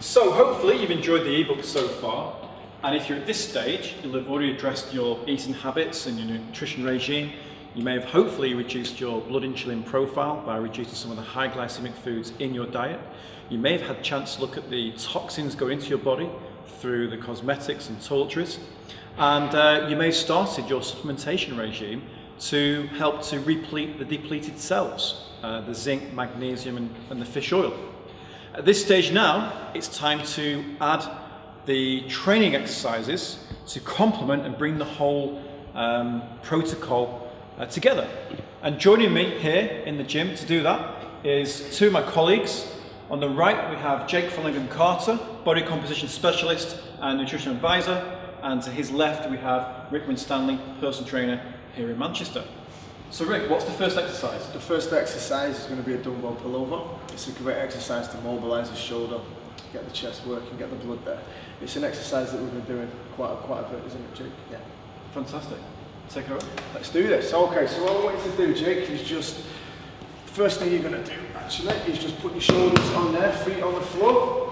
So hopefully you've enjoyed the ebook so far, and if you're at this stage, you'll have already addressed your eating habits and your nutrition regime. You may have hopefully reduced your blood insulin profile by reducing some of the high glycemic foods in your diet. You may have had a chance to look at the toxins going into your body through the cosmetics and toiletries, and you may have started your supplementation regime to help to replete the depleted cells, the zinc, magnesium and the fish oil. At this stage now, it's time to add the training exercises to complement and bring the whole protocol together. And joining me here in the gym to do that is two of my colleagues. On the right we have Jake Flanagan-Carter, body composition specialist and nutrition advisor, and to his left we have Rick Winstanley, personal trainer here in Manchester. So Rick, what's the first exercise? The first exercise is going to be a dumbbell pullover. It's a great exercise to mobilise the shoulder, get the chest working, get the blood there. It's an exercise that we've been doing quite a bit, isn't it, Jake? Yeah. Fantastic. Take it away. Let's do this. Okay, so what I want you to do, Jake, is just, first thing you're going to do actually is just put your shoulders on there, feet on the floor.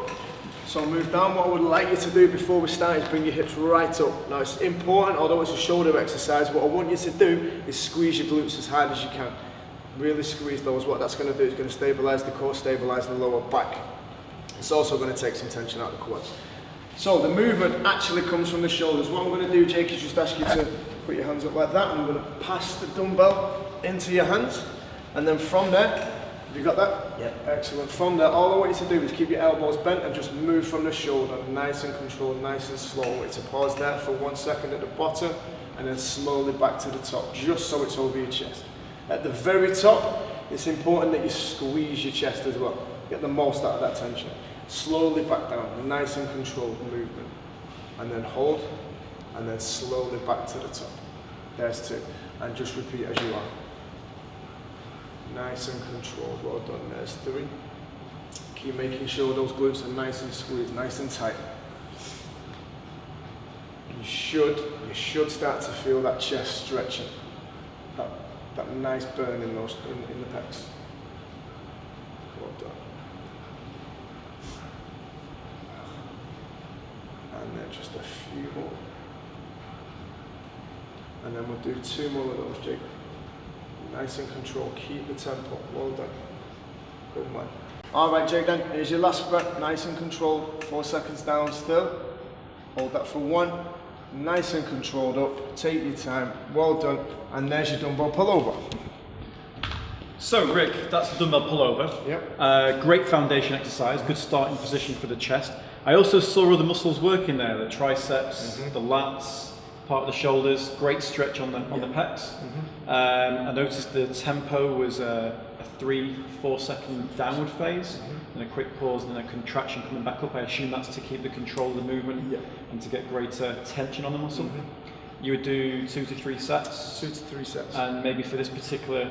So move down. What I would like you to do before we start is bring your hips right up. Now it's important, although it's a shoulder exercise, what I want you to do is squeeze your glutes as hard as you can. Really squeeze those. What that's going to do is going to stabilise the core, stabilise the lower back. It's also going to take some tension out of the quads. So the movement actually comes from the shoulders. What I'm going to do, Jake, is just ask you to put your hands up like that, and I'm going to pass the dumbbell into your hands, and then from there, have you got that? Yeah. Excellent. From there, all I want you to do is keep your elbows bent and just move from the shoulder, nice and controlled, nice and slow. I want you to pause there for 1 second at the bottom, and then slowly back to the top, just so it's over your chest. At the very top, it's important that you squeeze your chest as well. Get the most out of that tension. Slowly back down, a nice and controlled movement. And then hold, and then slowly back to the top. There's two. And just repeat as you are. Nice and controlled, well done. There's three. Keep making sure those glutes are nice and squeezed, nice and tight. You should start to feel that chest stretching. That nice burn in the pecs. Well done. And then just a few more. And then we'll do two more of those, Jake. Nice and controlled, keep the tempo, well done. Good man. All right, Jake, then, here's your last breath, nice and controlled, 4 seconds down still. Hold that for one, nice and controlled up, take your time, well done. And there's your dumbbell pullover. So Rick, that's the dumbbell pullover. Yep. Great foundation exercise, good starting position for the chest. I also saw other muscles working there, the triceps, the lats, part of the shoulders, great stretch on the pecs. I noticed the tempo was a 3-4 second downward phase, and a quick pause, and then a contraction coming back up. I assume that's to keep the control of the movement and to get greater tension on the muscle. You would do 2 to 3 sets? 2 to 3 sets. And maybe for this particular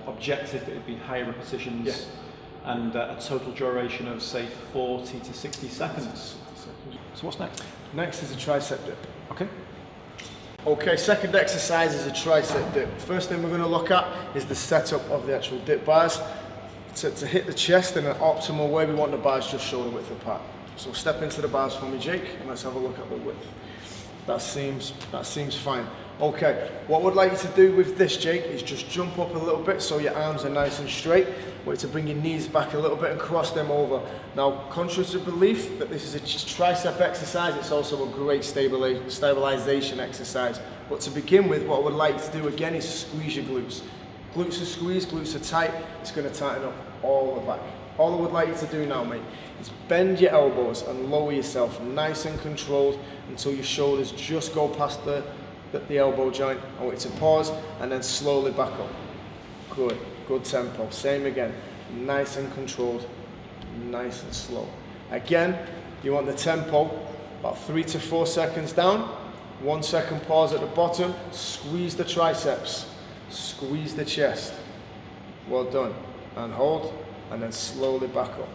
objective, it would be higher repetitions and a total duration of, say, 40 to 60 seconds. So what's next? Next is a tricep dip. Okay. Okay, second exercise is a tricep dip. First thing we're going to look at is the setup of the actual dip bars. To hit the chest in an optimal way, we want the bars just shoulder width apart. So step into the bars for me, Jake, and let's have a look at the width. That seems fine. Okay, what we'd like you to do with this, Jake, is just jump up a little bit so your arms are nice and straight. Want you to bring your knees back a little bit and cross them over. Now, contrary to belief that this is a tricep exercise, it's also a great stabilization exercise. But to begin with, what I would like you to do again is squeeze your glutes. Glutes are squeezed, glutes are tight. It's going to tighten up all the back. All I would like you to do now, mate, is bend your elbows and lower yourself nice and controlled until your shoulders just go past the elbow joint. I want you to pause and then slowly back up. Good tempo. Same again. Nice and controlled, nice and slow. Again, you want the tempo about 3 to 4 seconds down. 1 second pause at the bottom. Squeeze the triceps. Squeeze the chest. Well done. And hold. And then slowly back up.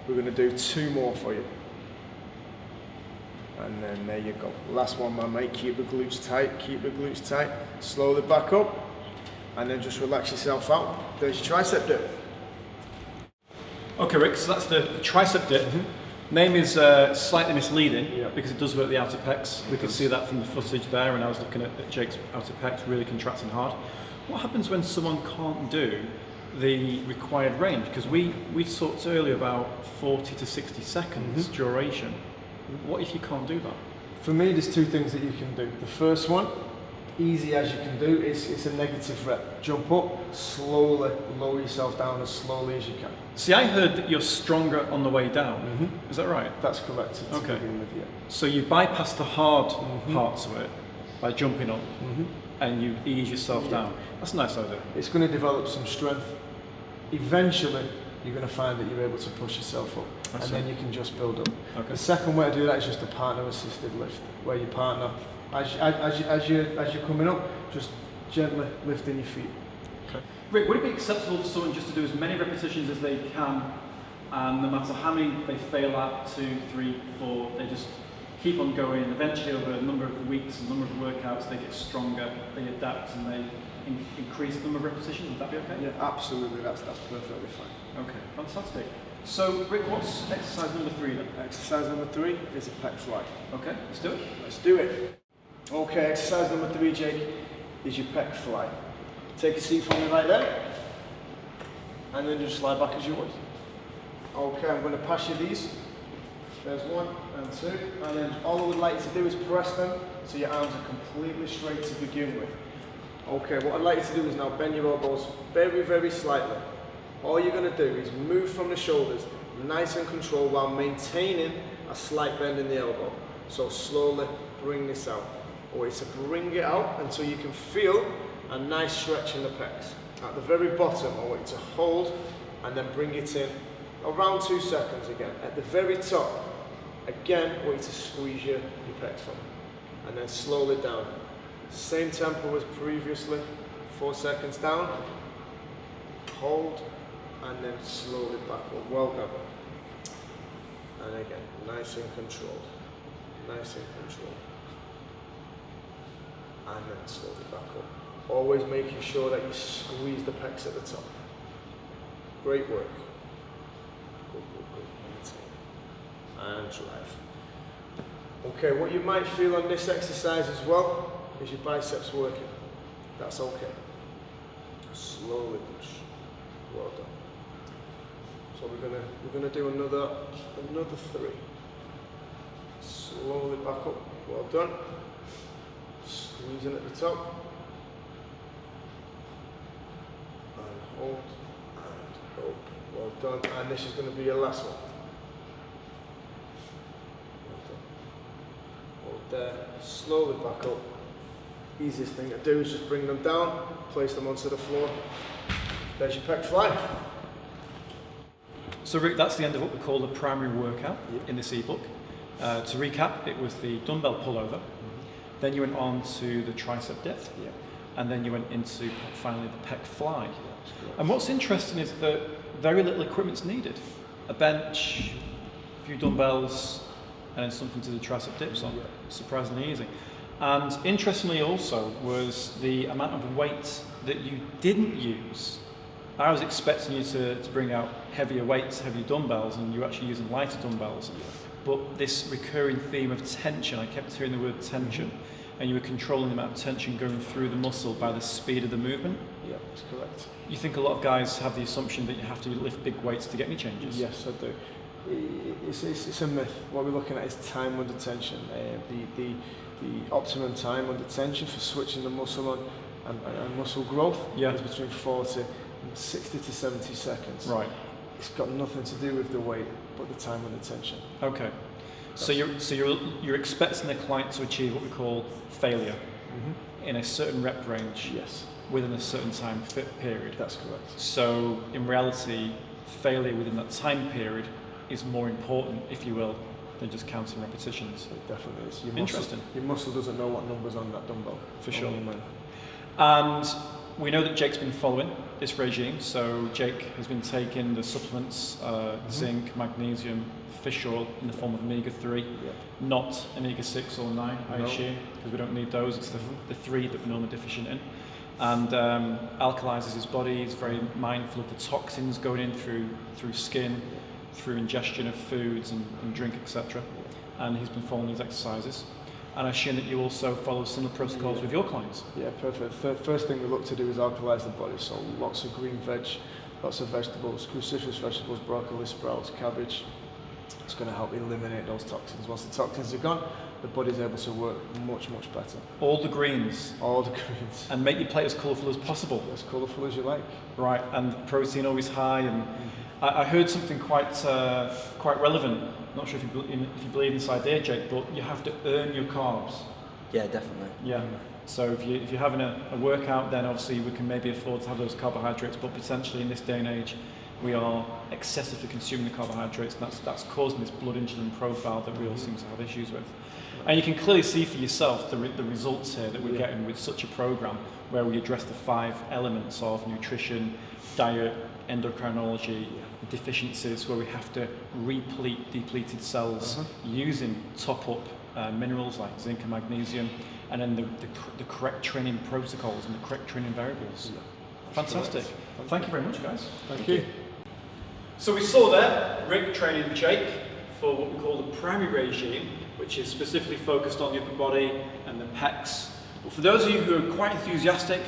We're going to do 2 more for you. And then there you go. Last one, my mate. Keep the glutes tight. Keep the glutes tight. Slowly back up. And then just relax yourself out. There's your tricep dip. Okay, Rick, so that's the tricep dip. Name is slightly misleading because it does work the outer pecs. We could see that from the footage there, and I was looking at Jake's outer pecs really contracting hard. What happens when someone can't do the required range? Because we talked earlier about 40 to 60 seconds duration. What if you can't do that? For me, there's two things that you can do. The first one, easy as you can do, it's a negative rep. Jump up, slowly lower yourself down as slowly as you can. See, I heard that you're stronger on the way down. Is that right? That's correct. To begin with, yeah. So you bypass the hard part to it by jumping up, and you ease yourself down. That's a nice idea. It's going to develop some strength. Eventually, you're going to find that you're able to push yourself up, and then you can just build up. Okay. The second way to do that is just a partner-assisted lift, where your partner, as you're coming up, just gently lifting your feet. Okay. Rick, would it be acceptable for someone just to do as many repetitions as they can, and no matter how many they fail at, 2, 3, 4, they just keep on going, and eventually over a number of weeks, a number of workouts, they get stronger, they adapt, and they increase the number of repetitions? Would that be okay? Yeah, absolutely. That's perfectly fine. Okay, fantastic. So, Rick, what's exercise number 3 then? Exercise number 3 is a pec fly. Okay, let's do it. Let's do it. Okay, exercise number 3, Jake, is your pec fly. Take a seat for me right there, and then just slide back as you would. Okay, I'm going to pass you these. There's 1 and 2, and then all I would like you to do is press them so your arms are completely straight to begin with. Okay, what I'd like you to do is now bend your elbows very, very slightly. All you're going to do is move from the shoulders, nice and controlled, while maintaining a slight bend in the elbow. So slowly bring this out. I want you to bring it out until you can feel a nice stretch in the pecs. At the very bottom, I want you to hold and then bring it in around 2 seconds again. At the very top, again, I want you to squeeze your pecs from, and then slowly down. Same tempo as previously, 4 seconds down, hold, and then slowly back up. Well done. And again, nice and controlled. Nice and controlled. And then slowly back up. Always making sure that you squeeze the pecs at the top. Great work. Good, good, good. Maintain. And drive. Okay, what you might feel on this exercise as well is your biceps working. That's okay. Slowly push. Well done. So we're gonna do another 3. Slowly back up. Well done. Squeezing at the top. And hold and up. Well done. And this is going to be your last one. Well done. Hold there. Slowly back up. Easiest thing to do is just bring them down, place them onto the floor. There's your pec fly. So Rick, that's the end of what we call the primary workout in this ebook. To recap, it was the dumbbell pullover. Then you went on to the tricep dip, and then you went into finally the pec fly. And what's interesting is that very little equipment's needed. A bench, a few dumbbells, and then something to do tricep dips on. Surprisingly easy. And interestingly also was the amount of weight that you didn't use. I was expecting you to bring out heavier weights, heavier dumbbells, and you're actually using lighter dumbbells. But this recurring theme of tension, I kept hearing the word tension, and you were controlling the amount of tension going through the muscle by the speed of the movement. Yeah, that's correct. You think a lot of guys have the assumption that you have to lift big weights to get any changes? Yes, I do. It's a myth. What we're looking at is time under tension. The optimum time under tension for switching the muscle on and muscle growth is between 40 and 60 to 70 seconds. Right. It's got nothing to do with the weight, but the time under tension. Okay. So you're expecting the client to achieve what we call failure in a certain rep range within a certain time period. That's correct. So in reality, failure within that time period is more important, if you will, than just counting repetitions. It definitely is. Interesting. Your muscle doesn't know what number's on that dumbbell. For sure. And we know that Jake's been following this regime. So Jake has been taking the supplements, zinc, magnesium, fish oil in the form of omega-3, not omega-6 or 9, I assume, because we don't need those. It's the 3 that we're normally deficient in. And alkalizes his body. He's very mindful of the toxins going in through skin, through ingestion of foods and drink, etc. And he's been following these exercises. And I assume that you also follow similar protocols with your clients. Yeah, perfect. First thing we look to do is alkalize the body. So lots of green veg, lots of vegetables, cruciferous vegetables, broccoli, sprouts, cabbage. It's going to help eliminate those toxins. Once the toxins are gone, the body's able to work much, much better. All the greens. All the greens. And make your plate as colourful as possible. As colourful as you like. Right, and protein always high. And I heard something quite relevant. I'm not sure if you believe in this idea, Jake, but you have to earn your carbs. Yeah, definitely. Yeah. So if you're having a workout, then obviously we can maybe afford to have those carbohydrates, but potentially in this day and age, we are excessively consuming the carbohydrates, and that's causing this blood insulin profile that we all seem to have issues with. And you can clearly see for yourself the results here that we're getting with such a program where we address the 5 elements of nutrition, diet, endocrinology, deficiencies, where we have to replete depleted cells using top-up minerals like zinc and magnesium, and then the correct training protocols and the correct training variables. Fantastic. Thank you very much, guys. Thank you. So we saw there Rick training Jake for what we call the primary regime, which is specifically focused on the upper body and the pecs. But for those of you who are quite enthusiastic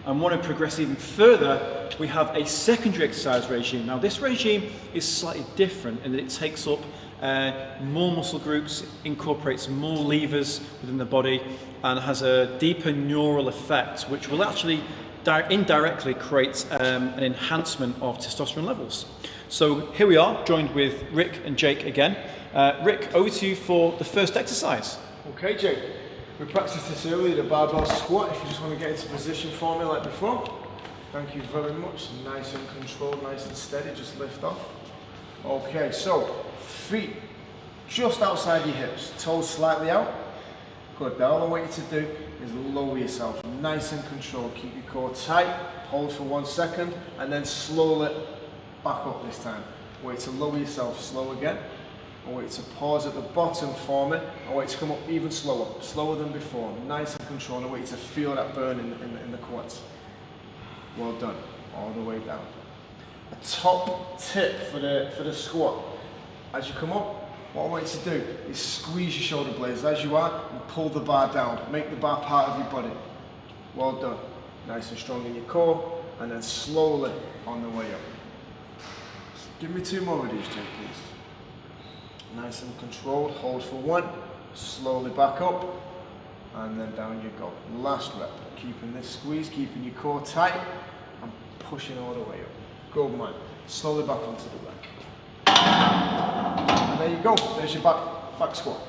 and want to progress even further, we have a secondary exercise regime. Now this regime is slightly different in that it takes up more muscle groups, incorporates more levers within the body, and has a deeper neural effect, which will actually indirectly create an enhancement of testosterone levels. So here we are, joined with Rick and Jake again. Rick, over to you for the first exercise. Okay, Jake. We practiced this earlier, the barbell squat. If you just want to get into position for me like before. Thank you very much. Nice and controlled, nice and steady. Just lift off. Okay, so feet just outside your hips, toes slightly out. Good. Now all I want you to do is lower yourself. Nice and controlled. Keep your core tight. Hold for 1 second, and then slowly back up this time. Wait to lower yourself. Slow again. I want you to pause at the bottom for me. I want you to come up even slower than before. Nice and controlled. I want you to feel that burn in the quads. Well done. All the way down. A top tip for the squat. As you come up, what I want you to do is squeeze your shoulder blades as you are and pull the bar down. Make the bar part of your body. Well done. Nice and strong in your core, and then slowly on the way up. Give me 2 more of these, Jake, please. Nice and controlled. Hold for 1. Slowly back up, and then down you go. Last rep. Keeping this squeeze, keeping your core tight, and pushing all the way up. Good man. Slowly back onto the rack. And there you go. There's your back squat.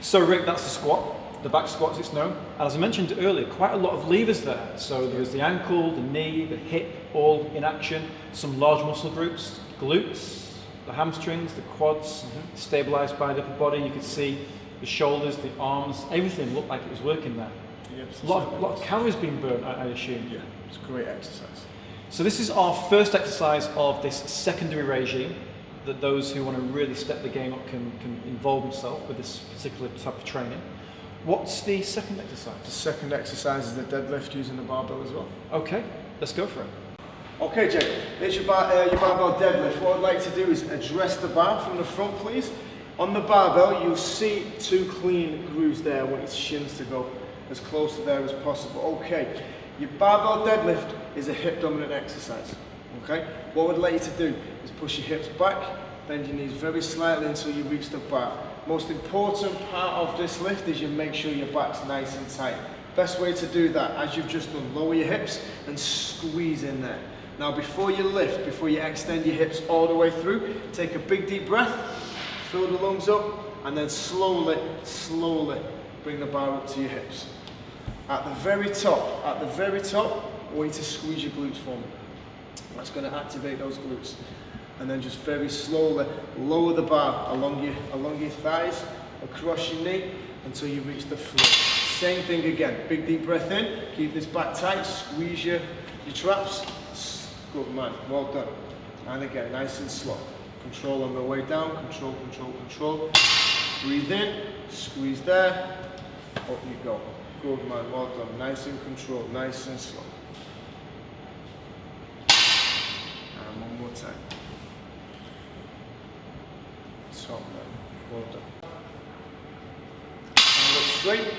So Rick, that's the squat. The back squat as it's known. And as I mentioned earlier, quite a lot of levers there. So there's the ankle, the knee, the hip, all in action. Some large muscle groups, glutes, the hamstrings, the quads, stabilized by the upper body. You could see the shoulders, the arms, everything looked like it was working there. Yep, A lot of calories being burnt, I assume. Yeah, it's a great exercise. So this is our first exercise of this secondary regime that those who want to really step the game up can involve themselves with this particular type of training. What's the second exercise? The second exercise is the deadlift using the barbell as well. Okay, let's go for it. Okay, Jake, here's your barbell deadlift. What I'd like to do is address the bar from the front, please. On the barbell, you'll see 2 clean grooves there. I want your shins to go as close to there as possible. Okay, your barbell deadlift is a hip dominant exercise. Okay, what I'd like you to do is push your hips back, bend your knees very slightly until you reach the bar. Most important part of this lift is you make sure your back's nice and tight. Best way to do that, as you've just done, lower your hips and squeeze in there. Now before you lift, before you extend your hips all the way through, take a big deep breath, fill the lungs up, and then slowly bring the bar up to your hips. At the very top, I want you to squeeze your glutes for me. That's going to activate those glutes. And then just very slowly lower the bar along your thighs, across your knee, until you reach the floor. Same thing again, big deep breath in, keep this back tight, squeeze your traps. Good man, well done. And again, nice and slow. Control on the way down, control, control, control. Breathe in, squeeze there, up you go. Good man, well done. Nice and controlled, nice and slow. And one more time. Top man, well done. And look straight.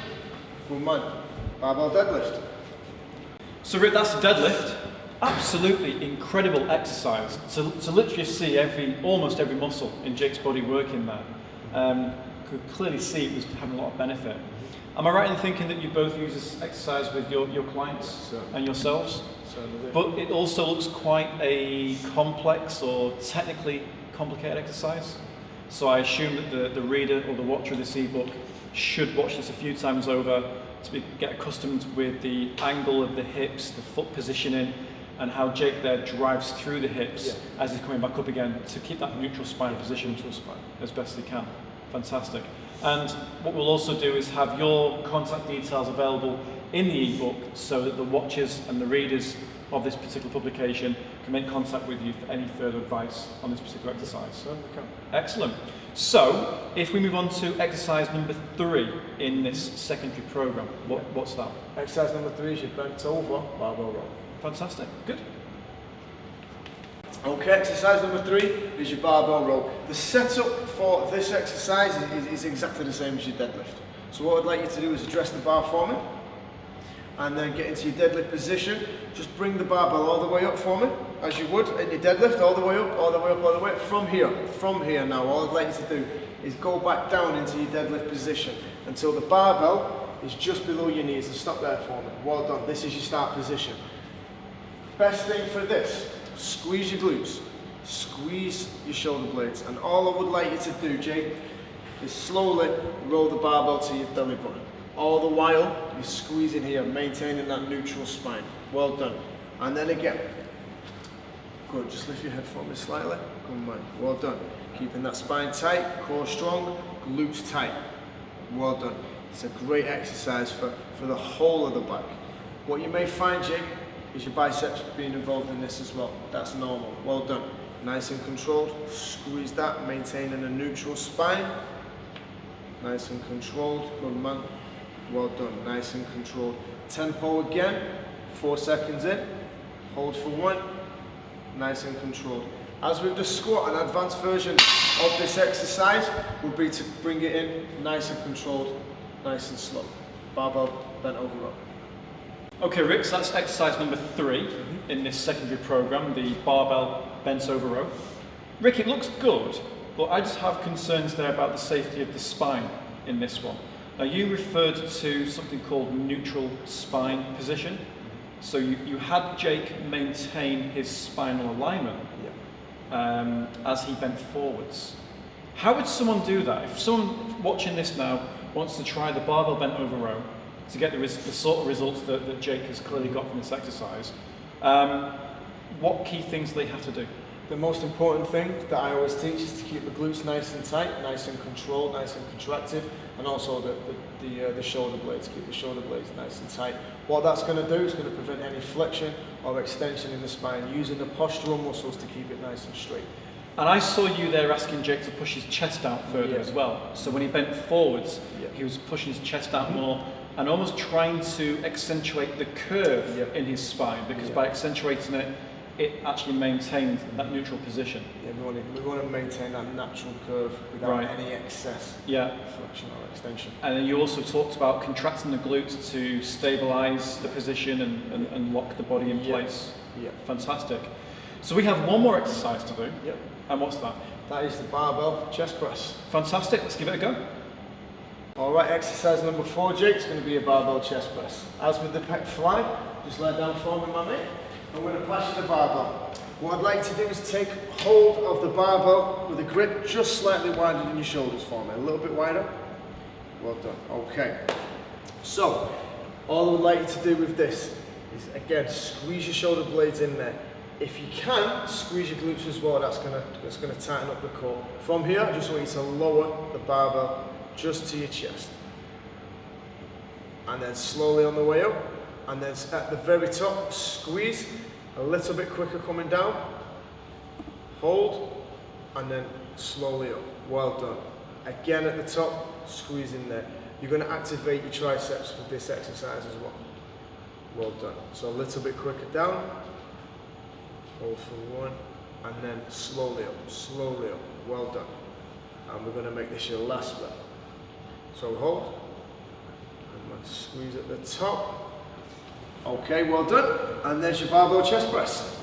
Good man. Barbell deadlift. So Rick, that's a deadlift. Absolutely incredible exercise. To literally see almost every muscle in Jake's body working there. Could clearly see it was having a lot of benefit. Am I right in thinking that you both use this exercise with your clients and yourselves? Certainly. But it also looks quite a complex or technically complicated exercise. So I assume that the reader or the watcher of this ebook should watch this a few times over to get accustomed with the angle of the hips, the foot positioning, and how Jake there drives through the hips as he's coming back up again to keep that neutral spine position as best he can. Fantastic. And what we'll also do is have your contact details available in the ebook so that the watchers and the readers of this particular publication can make contact with you for any further advice on this particular exercise. Excellent. So, if we move on to exercise number 3 in this secondary program, what's that? Exercise number 3 is your bent over barbell row. Fantastic. Good. Okay, exercise number 3 is your barbell row. The setup for this exercise is exactly the same as your deadlift. So what I'd like you to do is address the bar for me, and then get into your deadlift position. Just bring the barbell all the way up for me, as you would in your deadlift, all the way up, all the way up, all the way up. From here now, all I'd like you to do is go back down into your deadlift position until the barbell is just below your knees. And stop there for me. Well done. This is your start position. Best thing for this, squeeze your glutes, squeeze your shoulder blades, and all I would like you to do, Jake, is slowly roll the barbell to your belly button. All the while, you're squeezing here, maintaining that neutral spine. Well done. And then again. Good, just lift your head for me slightly. Good man, well done. Keeping that spine tight, core strong, glutes tight. Well done. It's a great exercise for the whole of the back. What you may find, Jake, is your biceps being involved in this as well. That's normal. Well done. Nice and controlled. Squeeze that, maintaining a neutral spine. Nice and controlled. Good man. Well done. Nice and controlled. Tempo again. 4 seconds in. Hold for 1. Nice and controlled. As with the squat, an advanced version of this exercise would be to bring it in nice and controlled, nice and slow. Barbell bent over row. Okay, Rick, so that's exercise number 3 in this secondary program, the barbell bent over row. Rick, it looks good, but I just have concerns there about the safety of the spine in this one. Now, you referred to something called neutral spine position. So you had Jake maintain his spinal alignment as he bent forwards. How would someone do that? If someone watching this now wants to try the barbell bent over row to get the sort of results that Jake has clearly got from this exercise, what key things do they have to do? The most important thing that I always teach is to keep the glutes nice and tight, nice and controlled, nice and contracted, and also the shoulder blades. Keep the shoulder blades nice and tight. What that's going to do is going to prevent any flexion or extension in the spine, using the postural muscles to keep it nice and straight. And I saw you there asking Jake to push his chest out further as well. So when he bent forwards, he was pushing his chest out more and almost trying to accentuate the curve in his spine, because by accentuating it, it actually maintained that neutral position. Yeah, we want to maintain that natural curve without any excess flexion or extension. And then you also talked about contracting the glutes to stabilize the position and lock the body in place. Yeah. Fantastic. So we have one more exercise to do. Yep. And what's that? That is the barbell chest press. Fantastic. Let's give it a go. All right, exercise number 4, Jake, is going to be a barbell chest press. As with the Pec Fly, just lay down for me, my mate. I'm going to pass you the barbell. What I'd like to do is take hold of the barbell with a grip just slightly wider than your shoulders for me. A little bit wider. Well done. Okay. So, all I would like you to do with this is, again, squeeze your shoulder blades in there. If you can, squeeze your glutes as well. That's going to tighten up the core. From here, I just want you to lower the barbell just to your chest. and then slowly on the way up, and then at the very top, squeeze, a little bit quicker coming down, hold, and then slowly up. Well done. Again at the top, squeeze in there. You're going to activate your triceps with this exercise as well. Well done. So a little bit quicker down, hold for one, and then slowly up, slowly up. Well done. And we're going to make this your last breath. So hold, and then squeeze at the top. Okay, well done. And there's your barbell chest press.